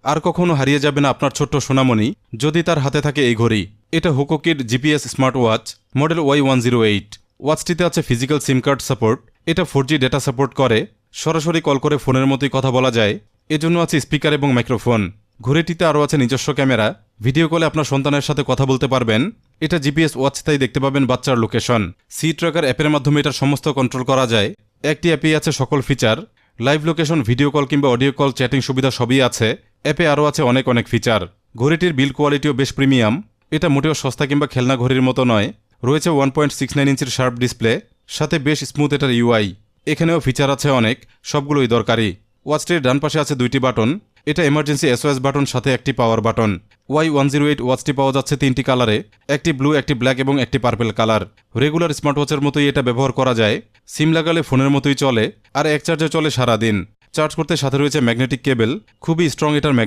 আর কখনো হারিয়ে যাবে না আপনার ছোট্ট সোনামণি যদি তার হাতে থাকে এই ঘড়ি। এটা হোকোকির GPS smart watch model Y108। ওয়াচটিতে আছে ফিজিক্যাল সিম কার্ড সাপোর্ট। এটা 4G ডেটা সাপোর্ট করে, সরাসরি কল করে ফোনের মতোই কথা বলা যায়। এজন্য আছে স্পিকার এবং মাইক্রোফোন। ঘড়িটিতে আরও আছে নিজস্ব ক্যামেরা, ভিডিও কলে আপনার সন্তানের সাথে কথা বলতে পারবেন। এটা জিপিএস ওয়াচ, তাই দেখতে পাবেন বাচ্চার লোকেশন। সি ট্র্যাকার অ্যাপের মাধ্যমে এটার সমস্ত কন্ট্রোল করা যায়। একটি অ্যাপেই আছে সকল feature, live location, video call কিংবা অডিও কল, চ্যাটিং সুবিধা সবই আছে। অ্যাপে আরও আছে অনেক অনেক ফিচার। ঘড়িটির বিল্ড কোয়ালিটিও বেশ প্রিমিয়াম। এটা মোটেও সস্তা কিংবা খেলনা ঘড়ির মতো নয়। রয়েছে 1.69 ইঞ্চির শার্প ডিসপ্লে, সাথে বেশ স্মুথ এটার ইউআই। এখানেও ফিচার আছে অনেক, সবগুলোই দরকারি। ওয়াচটির ডান পাশে আছে 2টি বাটন। এটা এমার্জেন্সি SOS বাটন, সাথে একটি পাওয়ার বাটন। Y108 ওয়াচটি পাওয়া যাচ্ছে 3টি কালারে, একটি ব্লু, একটি ব্ল্যাক এবং একটি পার্পেল কালার। রেগুলার স্মার্ট ওয়াচের মতোই এটা ব্যবহার করা যায়। সিম লাগালে ফোনের মতোই চলে, আর এক চার্জে চলে সারাদিন। চার্জ করতে সাথে রয়েছে ম্যাগনেটিক কেবল, খুবই স্ট্রং এটার